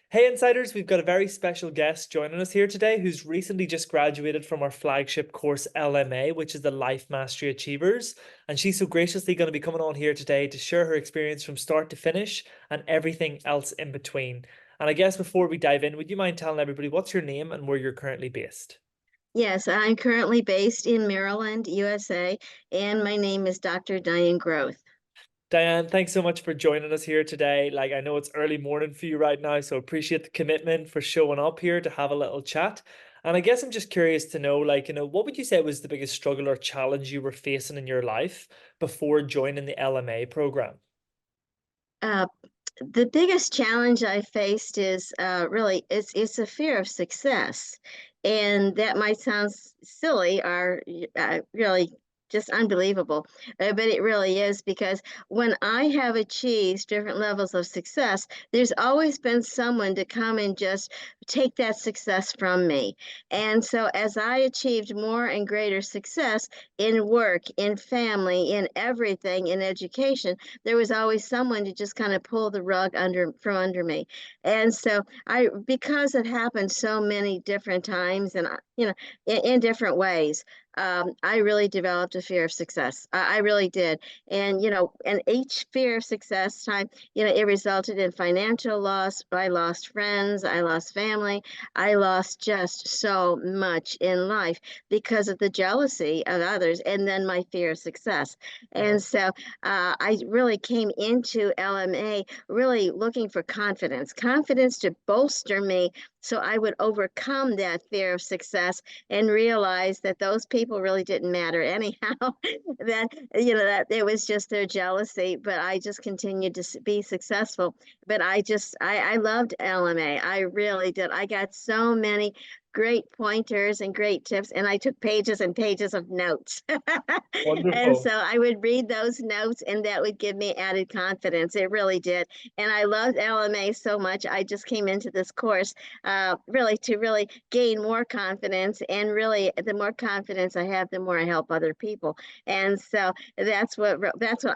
Hey Insiders, we've got a very special guest joining us here today who's recently just graduated from our flagship course LMA, which is the Life Mastery Achievers. And she's so graciously going to be coming on here today to share her experience from start to finish and everything else in between. And I guess before we dive in, would you mind telling everybody what's your name and where you're currently based? Yes, I'm currently based in Maryland, USA, and my name is Dr. Diane Groth. Diane, thanks so much for joining us here today. Like, I know it's early morning for you right now, so appreciate the commitment for showing up here to have a little chat. And I guess I'm just curious to know, what would you say was the biggest struggle or challenge you were facing in your life before joining the LMA program? Uh, the biggest challenge I faced is really it's a fear of success, and that might sound silly or really just unbelievable, but it really is because when I have achieved different levels of success, there's always been someone to come and just take that success from me. And so as I achieved more and greater success in work, in family, in everything, in education, there was always someone to just kind of pull the rug under from under me. And so because it happened so many different times and in different ways, I really developed a fear of success. I really did. And each fear of success time, it resulted in financial loss. I lost friends, I lost family, I lost just so much in life because of the jealousy of others and then my fear of success. Wow. And so I really came into LMA really looking for confidence to bolster me so I would overcome that fear of success and realize that those people really didn't matter anyhow. that that it was just their jealousy, but I just continued to be successful. But I loved LMA. I really did. I got so many great pointers and great tips, and I took pages and pages of notes. And so Wonderful. I would read those notes, and that would give me added confidence. It really did. And I loved LMA so much. I just came into this course really to really gain more confidence. And really, the more confidence I have, the more I help other people. And so that's what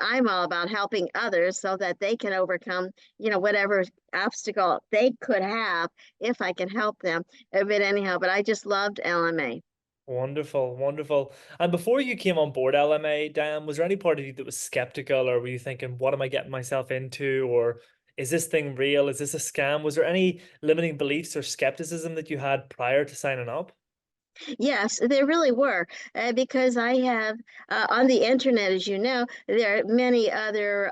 I'm all about, helping others so that they can overcome, whatever obstacle they could have if I can help them. But anyhow, but I just loved LMA. Wonderful, wonderful. And before you came on board LMA, Dan, was there any part of you that was skeptical, or were you thinking, what am I getting myself into? Or is this thing real? Is this a scam? Was there any limiting beliefs or skepticism that you had prior to signing up? Yes, there really were, because I have on the internet, as you know, there are many other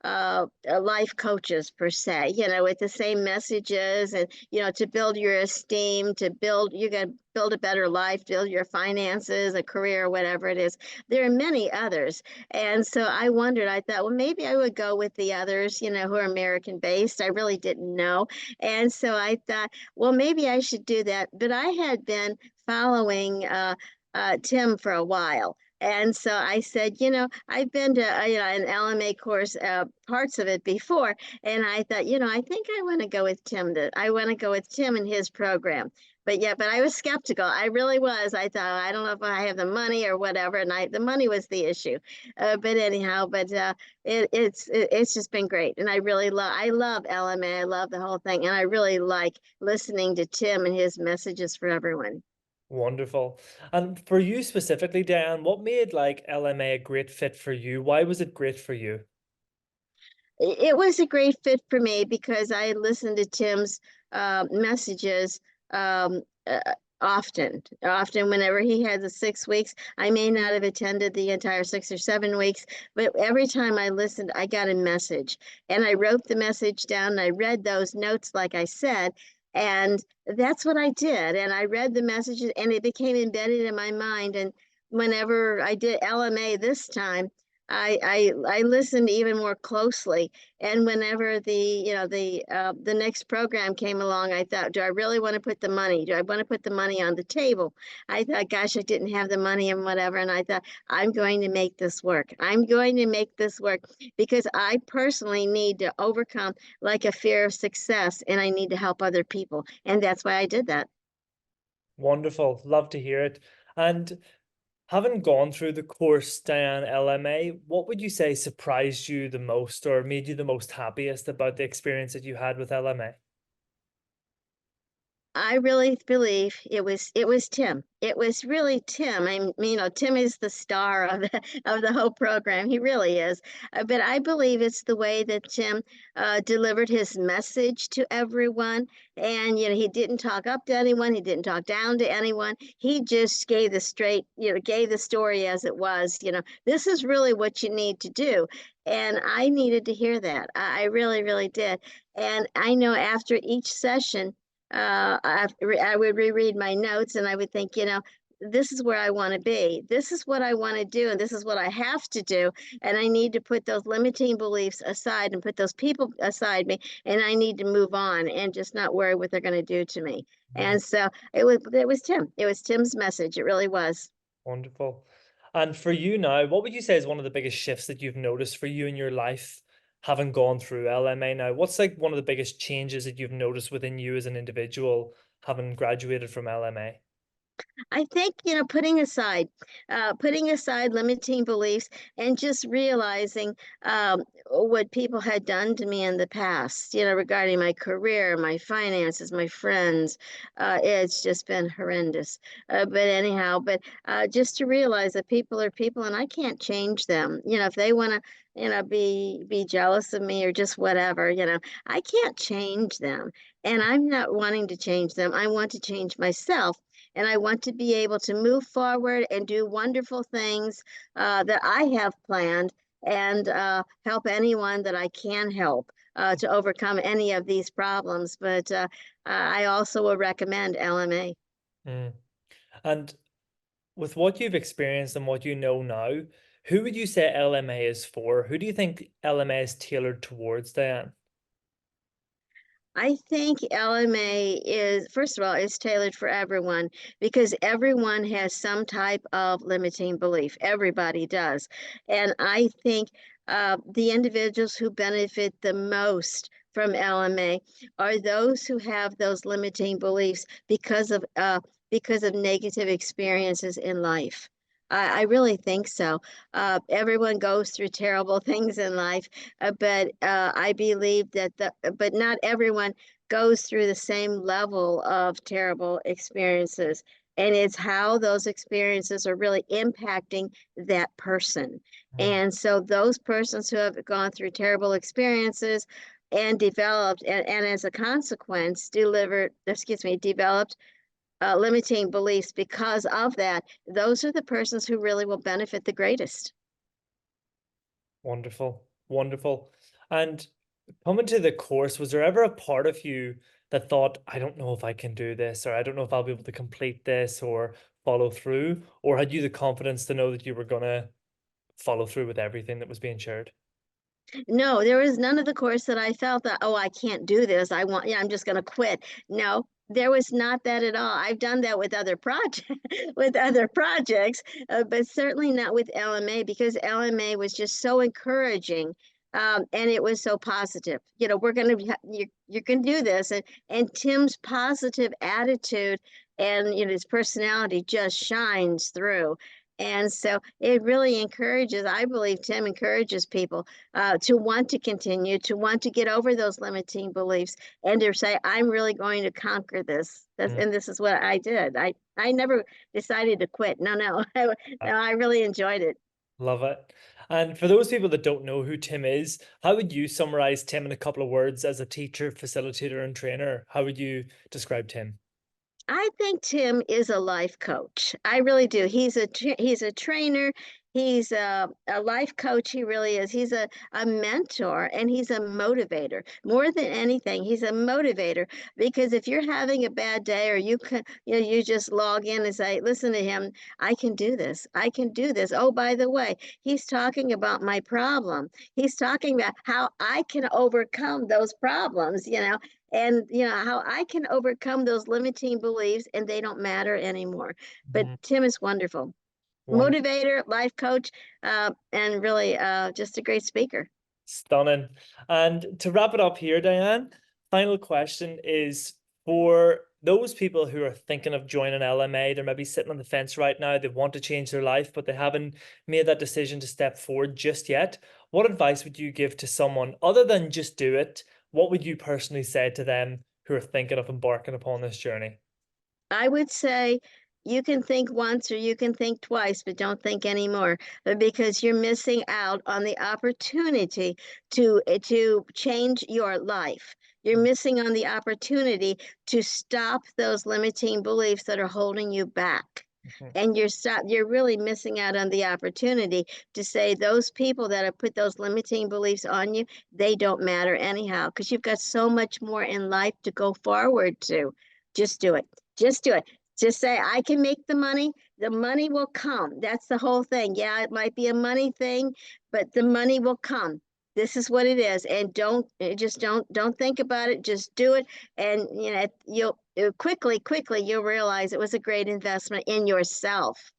life coaches per se, with the same messages and, to build your esteem, you got to build a better life, build your finances, a career, whatever it is. There are many others. And so I thought, well, maybe I would go with the others, who are American based. I really didn't know. And so I thought, well, maybe I should do that. But I had been following Tim for a while. And so I said, I've been to an LMA course, parts of it before, and I thought, I think I want to go with Tim. I want to go with Tim and his program. But I was skeptical. I really was. I thought, I don't know if I have the money or whatever, and the money was the issue. But anyhow, it's just been great, and I love LMA. I love the whole thing, and I really like listening to Tim and his messages for everyone. Wonderful. And for you specifically, Dan, what made like LMA a great fit for you? Why was it great for you? It was a great fit for me because I listened to Tim's messages um, uh, often whenever he had the 6 weeks. I may not have attended the entire 6 or 7 weeks, but every time I listened, I got a message. And I wrote the message down and I read those notes, like I said. And that's what I did. And I read the messages and it became embedded in my mind. And whenever I did LMA this time, I listened even more closely. And whenever the next program came along, I thought, do I really want to put the money? Do I want to put the money on the table? I thought, gosh, I didn't have the money and whatever. And I thought, I'm going to make this work. I'm going to make this work because I personally need to overcome like a fear of success and I need to help other people. And that's why I did that. Wonderful. Love to hear it. And having gone through the course, Diane, LMA, what would you say surprised you the most or made you the most happiest about the experience that you had with LMA? I really believe it was Tim. It was really Tim. I mean, Tim is the star of the of the whole program. He really is. But I believe it's the way that Tim delivered his message to everyone. And he didn't talk up to anyone. He didn't talk down to anyone. He just gave the straight, gave the story as it was. This is really what you need to do. And I needed to hear that. I really, really did. And I know after each session, I would reread my notes and I would think, this is where I want to be. This is what I want to do, and this is what I have to do. And I need to put those limiting beliefs aside and put those people aside me. And I need to move on and just not worry what they're going to do to me. Mm, And so it was Tim. It was Tim's message. It really was. wonderful. And for you now, what would you say is one of the biggest shifts that you've noticed for you in your life, having gone through LMA now? What's like one of the biggest changes that you've noticed within you as an individual, having graduated from LMA? I think, putting aside limiting beliefs and just realizing what people had done to me in the past, regarding my career, my finances, my friends. It's just been horrendous. But anyhow, just to realize that people are people and I can't change them. If they want to, be jealous of me or just whatever, I can't change them. And I'm not wanting to change them. I want to change myself and I want to be able to move forward and do wonderful things that I have planned and help anyone that I can help to overcome any of these problems. But I also will recommend LMA. Mm. And with what you've experienced and what you know now, who would you say LMA is for? Who do you think LMA is tailored towards, Diane? I think LMA is, first of all, it's tailored for everyone because everyone has some type of limiting belief. Everybody does. And I think the individuals who benefit the most from LMA are those who have those limiting beliefs because of negative experiences in life. I really think so. Everyone goes through terrible things in life, but I believe but not everyone goes through the same level of terrible experiences. And it's how those experiences are really impacting that person. Mm. And so those persons who have gone through terrible experiences and developed, and as a consequence, developed limiting beliefs because of that, those are the persons who really will benefit the greatest. Wonderful, wonderful. And coming to the course, was there ever a part of you that thought, I don't know if I can do this, or I don't know if I'll be able to complete this or follow through? Or had you the confidence to know that you were gonna follow through with everything that was being shared? No, there was none of the course that I felt that, oh, I can't do this. I'm just going to quit. No, there was not that at all. I've done that with other projects, with other projects, but certainly not with LMA because LMA was just so encouraging. And it was so positive. We're going to, you can do this. And Tim's positive attitude and, his personality just shines through. And so it really encourages, I believe Tim encourages people to want to continue, to want to get over those limiting beliefs, and to say, I'm really going to conquer this. Mm, And this is what I did. I never decided to quit. No, no. I No, I really enjoyed it. love it. And for those people that don't know who Tim is, how would you summarize Tim in a couple of words as a teacher, facilitator, and trainer? How would you describe Tim? I think Tim is a life coach. I really do. He's a trainer. He's a life coach. He really is. He's a mentor and he's a motivator. More than anything, he's a motivator because if you're having a bad day or you just log in and say, listen to him, I can do this. I can do this. Oh, by the way, he's talking about my problem. He's talking about how I can overcome those problems, and how I can overcome those limiting beliefs and they don't matter anymore. But Mhm. Tim is wonderful. Wonderful. Motivator, life coach, and really just a great speaker. Stunning. And to wrap it up here, Diane, final question is for those people who are thinking of joining LMA, they're maybe sitting on the fence right now, they want to change their life, but they haven't made that decision to step forward just yet. What advice would you give to someone other than just do it? What would you personally say to them who are thinking of embarking upon this journey? I would say you can think once or you can think twice, but don't think anymore because you're missing out on the opportunity to change your life. You're missing on the opportunity to stop those limiting beliefs that are holding you back. Mhm. And you're really missing out on the opportunity to say those people that have put those limiting beliefs on you, they don't matter anyhow, because you've got so much more in life to go forward to. Just do it. Just do it. Just say, I can make the money will come. That's the whole thing. Yeah, it might be a money thing, but the money will come. This is what it is. And don't think about it. Just do it. And you'll quickly, you'll realize it was a great investment in yourself.